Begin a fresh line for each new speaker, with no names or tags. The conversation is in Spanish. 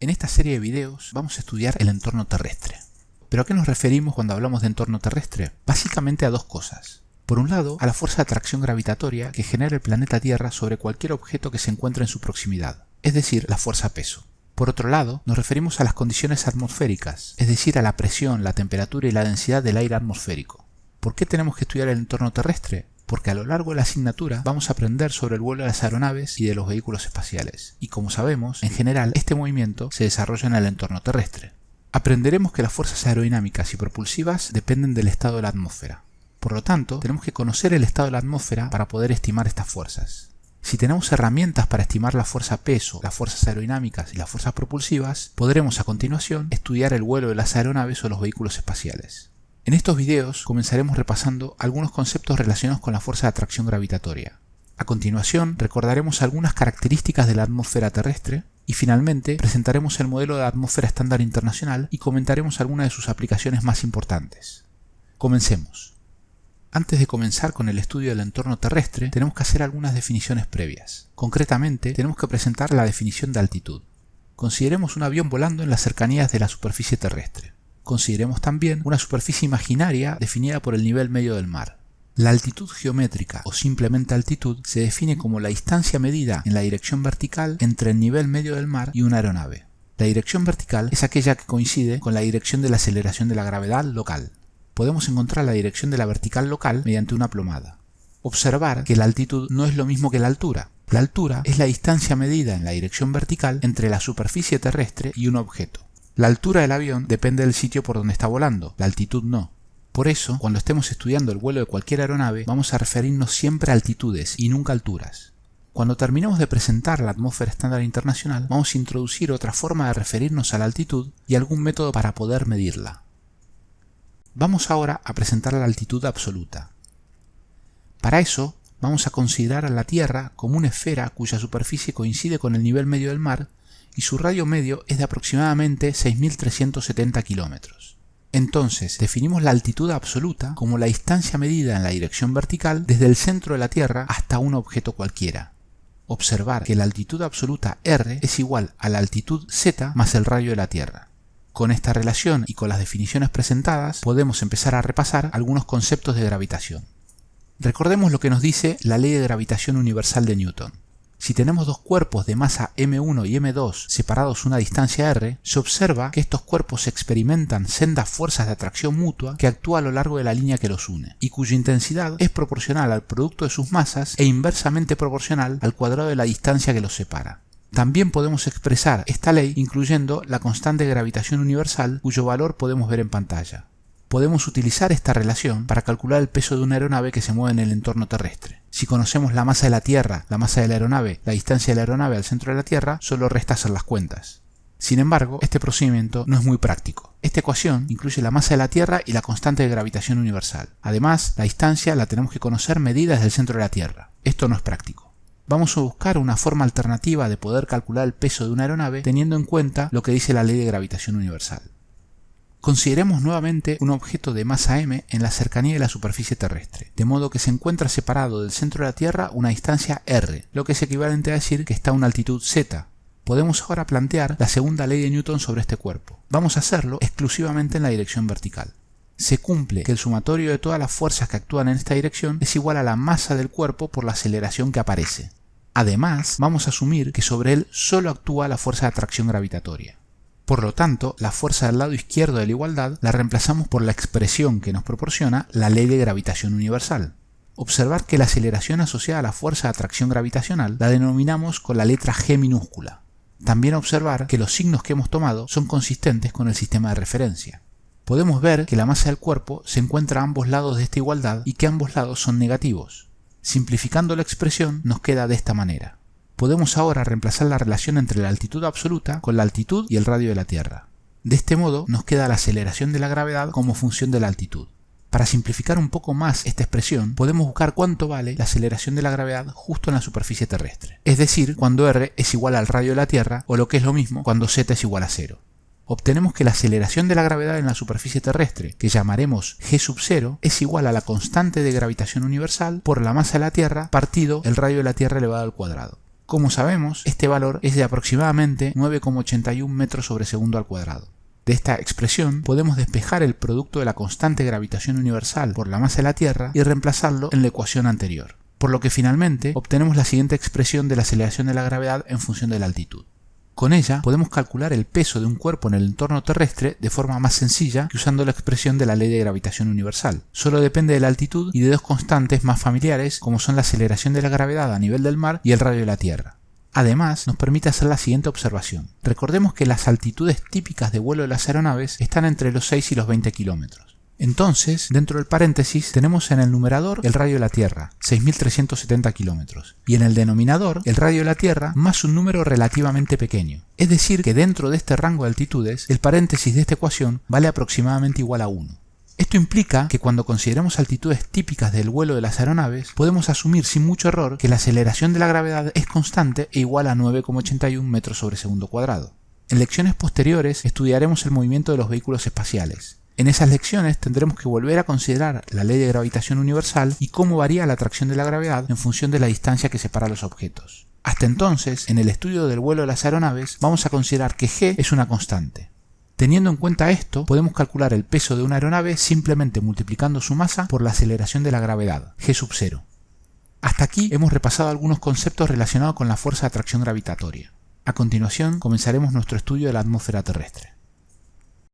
En esta serie de videos vamos a estudiar el entorno terrestre. ¿Pero a qué nos referimos cuando hablamos de entorno terrestre? Básicamente a dos cosas. Por un lado, a la fuerza de atracción gravitatoria que genera el planeta Tierra sobre cualquier objeto que se encuentre en su proximidad, es decir, la fuerza peso. Por otro lado, nos referimos a las condiciones atmosféricas, es decir, a la presión, la temperatura y la densidad del aire atmosférico. ¿Por qué tenemos que estudiar el entorno terrestre? Porque a lo largo de la asignatura vamos a aprender sobre el vuelo de las aeronaves y de los vehículos espaciales. Y como sabemos, en general, este movimiento se desarrolla en el entorno terrestre. Aprenderemos que las fuerzas aerodinámicas y propulsivas dependen del estado de la atmósfera. Por lo tanto, tenemos que conocer el estado de la atmósfera para poder estimar estas fuerzas. Si tenemos herramientas para estimar la fuerza peso, las fuerzas aerodinámicas y las fuerzas propulsivas, podremos a continuación estudiar el vuelo de las aeronaves o los vehículos espaciales. En estos videos comenzaremos repasando algunos conceptos relacionados con la fuerza de atracción gravitatoria. A continuación recordaremos algunas características de la atmósfera terrestre y finalmente presentaremos el modelo de la atmósfera estándar internacional y comentaremos algunas de sus aplicaciones más importantes. Comencemos. Antes de comenzar con el estudio del entorno terrestre, tenemos que hacer algunas definiciones previas. Concretamente, tenemos que presentar la definición de altitud. Consideremos un avión volando en las cercanías de la superficie terrestre. Consideremos también una superficie imaginaria definida por el nivel medio del mar. La altitud geométrica o simplemente altitud se define como la distancia medida en la dirección vertical entre el nivel medio del mar y una aeronave. La dirección vertical es aquella que coincide con la dirección de la aceleración de la gravedad local. Podemos encontrar la dirección de la vertical local mediante una plomada. Observar que la altitud no es lo mismo que la altura. La altura es la distancia medida en la dirección vertical entre la superficie terrestre y un objeto. La altura del avión depende del sitio por donde está volando, la altitud no. Por eso, cuando estemos estudiando el vuelo de cualquier aeronave, vamos a referirnos siempre a altitudes y nunca alturas. Cuando terminemos de presentar la atmósfera estándar internacional, vamos a introducir otra forma de referirnos a la altitud y algún método para poder medirla. Vamos ahora a presentar la altitud absoluta. Para eso, vamos a considerar a la Tierra como una esfera cuya superficie coincide con el nivel medio del mar y su radio medio es de aproximadamente 6.370 kilómetros. Entonces, definimos la altitud absoluta como la distancia medida en la dirección vertical desde el centro de la Tierra hasta un objeto cualquiera. Observar que la altitud absoluta R es igual a la altitud Z más el radio de la Tierra. Con esta relación y con las definiciones presentadas, podemos empezar a repasar algunos conceptos de gravitación. Recordemos lo que nos dice la ley de gravitación universal de Newton. Si tenemos dos cuerpos de masa m1 y m2 separados una distancia r, se observa que estos cuerpos experimentan sendas fuerzas de atracción mutua que actúan a lo largo de la línea que los une, y cuya intensidad es proporcional al producto de sus masas e inversamente proporcional al cuadrado de la distancia que los separa. También podemos expresar esta ley incluyendo la constante de gravitación universal, cuyo valor podemos ver en pantalla. Podemos utilizar esta relación para calcular el peso de una aeronave que se mueve en el entorno terrestre. Si conocemos la masa de la Tierra, la masa de la aeronave, la distancia de la aeronave al centro de la Tierra, solo resta hacer las cuentas. Sin embargo, este procedimiento no es muy práctico. Esta ecuación incluye la masa de la Tierra y la constante de gravitación universal. Además, la distancia la tenemos que conocer medida desde el centro de la Tierra. Esto no es práctico. Vamos a buscar una forma alternativa de poder calcular el peso de una aeronave teniendo en cuenta lo que dice la ley de gravitación universal. Consideremos nuevamente un objeto de masa m en la cercanía de la superficie terrestre, de modo que se encuentra separado del centro de la Tierra una distancia r, lo que es equivalente a decir que está a una altitud z. Podemos ahora plantear la segunda ley de Newton sobre este cuerpo. Vamos a hacerlo exclusivamente en la dirección vertical. Se cumple que el sumatorio de todas las fuerzas que actúan en esta dirección es igual a la masa del cuerpo por la aceleración que aparece. Además, vamos a asumir que sobre él solo actúa la fuerza de atracción gravitatoria. Por lo tanto, la fuerza del lado izquierdo de la igualdad la reemplazamos por la expresión que nos proporciona la ley de gravitación universal. Observar que la aceleración asociada a la fuerza de atracción gravitacional la denominamos con la letra G minúscula. También observar que los signos que hemos tomado son consistentes con el sistema de referencia. Podemos ver que la masa del cuerpo se encuentra a ambos lados de esta igualdad y que ambos lados son negativos. Simplificando la expresión nos queda de esta manera. Podemos ahora reemplazar la relación entre la altitud absoluta con la altitud y el radio de la Tierra. De este modo nos queda la aceleración de la gravedad como función de la altitud. Para simplificar un poco más esta expresión, podemos buscar cuánto vale la aceleración de la gravedad justo en la superficie terrestre. Es decir, cuando r es igual al radio de la Tierra, o lo que es lo mismo, cuando z es igual a 0. Obtenemos que la aceleración de la gravedad en la superficie terrestre, que llamaremos g sub 0, es igual a la constante de gravitación universal por la masa de la Tierra partido el radio de la Tierra elevado al cuadrado. Como sabemos, este valor es de aproximadamente 9,81 metros sobre segundo al cuadrado. De esta expresión podemos despejar el producto de la constante de gravitación universal por la masa de la Tierra y reemplazarlo en la ecuación anterior, por lo que finalmente obtenemos la siguiente expresión de la aceleración de la gravedad en función de la altitud. Con ella podemos calcular el peso de un cuerpo en el entorno terrestre de forma más sencilla que usando la expresión de la ley de gravitación universal. Solo depende de la altitud y de dos constantes más familiares como son la aceleración de la gravedad a nivel del mar y el radio de la Tierra. Además, nos permite hacer la siguiente observación. Recordemos que las altitudes típicas de vuelo de las aeronaves están entre los 6 y los 20 kilómetros. Entonces, dentro del paréntesis, tenemos en el numerador el radio de la Tierra, 6.370 kilómetros, y en el denominador el radio de la Tierra más un número relativamente pequeño. Es decir, que dentro de este rango de altitudes, el paréntesis de esta ecuación vale aproximadamente igual a 1. Esto implica que cuando consideremos altitudes típicas del vuelo de las aeronaves, podemos asumir sin mucho error que la aceleración de la gravedad es constante e igual a 9,81 metros sobre segundo cuadrado. En lecciones posteriores estudiaremos el movimiento de los vehículos espaciales. En esas lecciones tendremos que volver a considerar la ley de gravitación universal y cómo varía la atracción de la gravedad en función de la distancia que separa los objetos. Hasta entonces, en el estudio del vuelo de las aeronaves, vamos a considerar que g es una constante. Teniendo en cuenta esto, podemos calcular el peso de una aeronave simplemente multiplicando su masa por la aceleración de la gravedad, g sub 0. Hasta aquí hemos repasado algunos conceptos relacionados con la fuerza de atracción gravitatoria. A continuación, comenzaremos nuestro estudio de la atmósfera terrestre.